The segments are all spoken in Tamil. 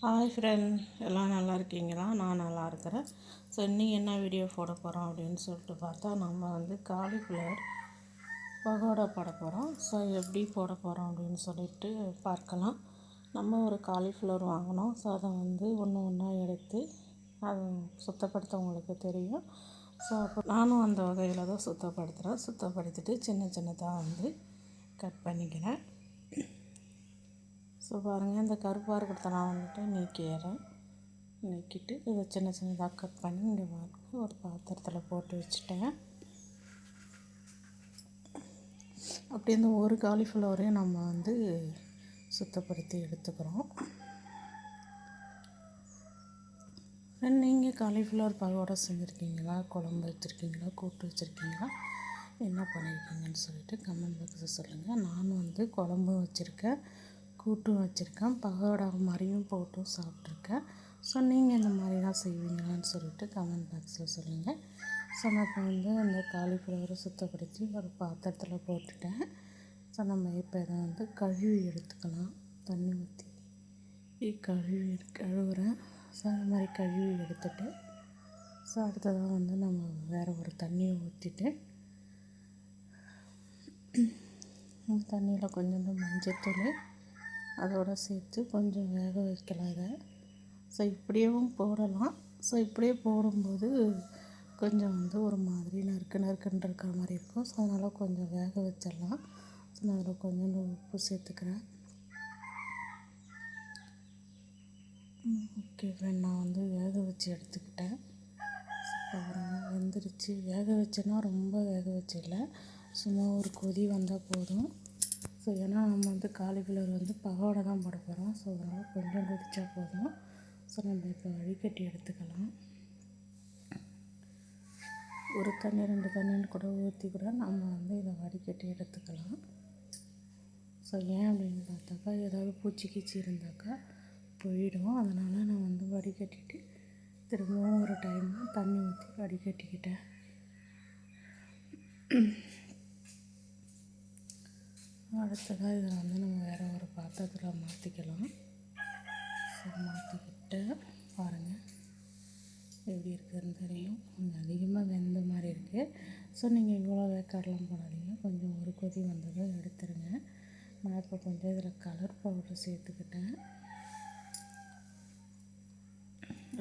ஹாய் ஃப்ரெண்ட், எல்லாம் நல்லா இருக்கீங்களா? நான் நல்லா இருக்கிறேன். ஸோ இன்றைக்கி என்ன வீடியோ போட போகிறோம் அப்படின்னு சொல்லிட்டு பார்த்தா, நம்ம காலிஃப்ளவர் பகோடா போட போகிறோம். ஸோ எப்படி போட போகிறோம் அப்படின்னு சொல்லிட்டு பார்க்கலாம். நம்ம ஒரு காலிஃப்ளவர் வாங்கினோம். ஸோ அதை ஒன்று ஒன்றா எடுத்து அதை சுத்தப்படுத்த உங்களுக்கு தெரியும். ஸோ அப்போ நானும் அந்த வகையில் தான் சுத்தப்படுத்திட்டு சின்ன சின்னதாக கட் பண்ணிக்கிறேன். ஸோ பாருங்கள், இந்த கருப்பாக இருக்கிறதெல்லாம் நீக்கிட்டு இதை சின்ன சின்னதாக கட் பண்ணி இங்கே பாருங்கள் ஒரு பாத்திரத்தில் போட்டு வச்சுட்டேன். அப்படி இந்த ஒரு காலிஃப்ளவரையும் நம்ம சுத்தப்படுத்தி எடுத்துக்கிறோம். நீங்கள் காலிஃப்ளவர் பகோடா செஞ்சுருக்கீங்களா, குழம்பு வச்சுருக்கீங்களா, கூட்டு வச்சுருக்கீங்களா, என்ன பண்ணியிருக்கீங்கன்னு சொல்லிட்டு கமெண்ட் பாக்ஸில் சொல்லுங்கள். நான் குழம்பும் வச்சுருக்கேன், கூட்டும் வச்சுருக்கேன், பகோடா மாதிரியும் போட்டும் சாப்பிட்ருக்கேன். ஸோ நீங்கள் இந்த மாதிரி தான் செய்வீங்களான்னு சொல்லிட்டு கமெண்ட் பாக்ஸில் சொல்லுங்கள். ஸோ நான் இப்போ அந்த காலிஃப்ளவரை சுத்தப்படுத்தி ஒரு பாத்திரத்தில் போட்டுட்டேன். ஸோ நம்ம இப்போ இதை கழுவி எடுத்துக்கலாம். தண்ணி ஊற்றி கழுவுறேன். ஸோ அந்த மாதிரி கழுவி எடுத்துட்டு ஸோ அடுத்ததாக நம்ம வேறு ஒரு தண்ணியை ஊற்றிட்டு தண்ணியில் கொஞ்சோண்டு மஞ்சத்தூள் அதோடு சேர்த்து கொஞ்சம் வேக வைக்கலாம் இதை. ஸோ இப்படியும் போடலாம். ஸோ இப்படியே போடும்போது கொஞ்சம் ஒரு மாதிரி நறுக்குன்னு இருக்கிற மாதிரி இருக்கும். ஸோ அதனால் கொஞ்சம் வேக வச்சிடலாம். ஸோ நான் அதில் கொஞ்சோண்டு உப்பு சேர்த்துக்கிறேன். ஓகே ஃப்ரெண்ட், நான் வேக வச்சு எடுத்துக்கிட்டேன். பாருங்கள், வெந்துருச்சு. வேக வச்சேன்னா ரொம்ப வேக வச்சிடல, சும்மா ஒரு கொதி வந்தால் போதும். ஸோ ஏன்னா நம்ம காலிஃப்ளவர் பகோடா தான் போட போகிறோம். ஸோ அதனால் கொஞ்சம் கொதிச்சா போதும். ஸோ நம்ம இப்போ வடிகட்டி எடுத்துக்கலாம். ஒரு தண்ணி 2 தண்ணின்னு கூட ஊற்றி கூட நம்ம இதை வடிகட்டி எடுத்துக்கலாம். ஸோ ஏன் அப்படின்னு பார்த்தாக்கா, ஏதாவது பூச்சி இருந்தாக்கா போயிடும். அதனால் நான் வடிகட்டிட்டு திரும்பவும் ஒரு டைம் தண்ணி ஊற்றி வடிகட்டிக்கிட்டேன். அடுத்ததாக இதை நம்ம வேறு ஒரு பாத்திரத்தில் மாற்றிக்கலாம். ஸோ மாற்றிக்கிட்டு பாருங்கள் எப்படி இருக்குதுன்னு தெரியும். கொஞ்சம் அதிகமாக வெந்த மாதிரி இருக்குது. ஸோ நீங்கள் இவ்வளோ வேக்காடெலாம் போடாதீங்க, கொஞ்சம் ஒரு கொதி வந்ததும் எடுத்துருங்க. நான் இப்போ கொஞ்சம் இதில் கலர் பவுடர் சேர்த்துக்கிட்டேன்.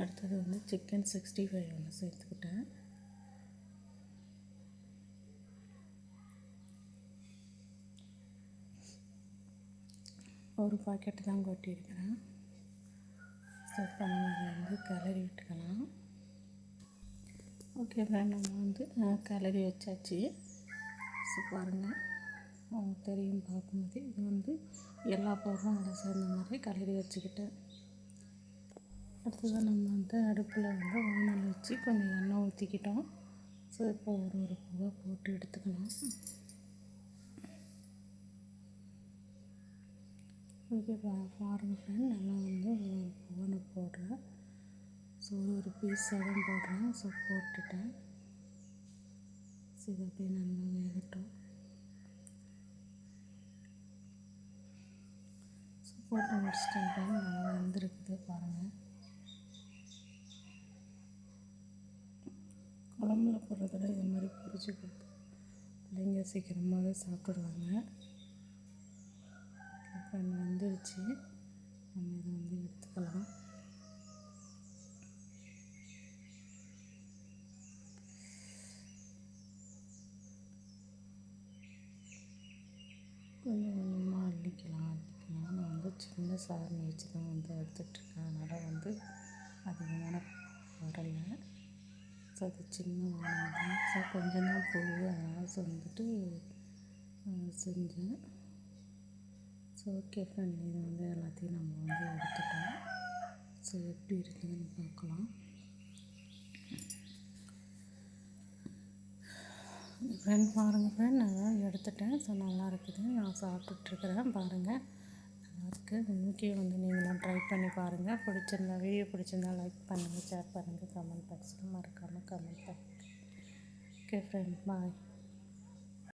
அடுத்தது சிக்கன் 65 சேர்த்துக்கிட்டேன். ஒரு பாக்கெட்டு தான் கொட்டியிருக்கிறேன். ஸோ இப்போ நம்ம இதை கிளறி விட்டுக்கலாம். ஓகே ஃப்ரெண்ட், நம்ம கிளறி வச்சாச்சு. ஸோ பாருங்கள், உங்களுக்கு தெரியும் பார்க்கும்போது இது எல்லா பவுடரும் அதில் சேர்ந்த மாதிரி கிளறி வச்சுக்கிட்டேன். அடுத்ததாக நம்ம அடுப்பில் வானல் வச்சு கொஞ்சம் எண்ணெய் ஊற்றிக்கிட்டோம். ஸோ இப்போ ஒரு பூவை போட்டு எடுத்துக்கலாம். ஓகே பாருங்கள் ஃப்ரெண்ட், நல்லா ஒரு பூவை போடுறேன். ஸோ ஒரு பீஸாக தான் போடுறேன். ஸோ போட்டுட்டேன். ஸோ இது அப்படியே நல்லா வேகட்டும். ஸோ போட்டு முடிச்சிட்டேன். நல்லா வெந்திருக்குது பாருங்கள். குழம்புல போடுறதோட இது மாதிரி பொரிச்சு கொடுத்து பிள்ளைங்க சீக்கிரமாகவே சாப்பிடுவாங்க. ஃப்ரெண்ட், வெந்துருச்சு. நம்ம இதை எடுத்துக்கலாம். கொஞ்சம் கொஞ்சமாக அள்ளிக்கலாம். நான் சின்ன சாரணி வச்சு தான் எடுத்துகிட்ருக்கேன். அதனால் அதிகமான வரலை. ஸோ அது சின்ன வானம் தான். ஸோ கொஞ்சம் தான் போகுது, அதனால் செஞ்சேன். ஸோ ஓகே ஃப்ரெண்ட், இது எல்லாத்தையும் நம்ம எடுத்துட்டோம். ஸோ எப்படி இருக்குதுன்னு பார்க்கலாம். ஃப்ரெண்ட் பாருங்கள் ஃப்ரெண்ட், நான் எடுத்துட்டேன். ஸோ நல்லா இருக்குது, நான் சாப்பிட்டுட்ருக்குறேன். பாருங்கள், நல்லாயிருக்கு. இன்றைக்கி நீங்களும் ட்ரை பண்ணி பாருங்கள். வீடியோ பிடிச்சிருந்தா லைக் பண்ணுங்கள், ஷேர் பண்ணுங்கள், கமெண்ட் பாக்ஸில் மறக்காமல் கமெண்ட் பண்ணுங்கள். ஓகே ஃப்ரெண்ட், பாய்.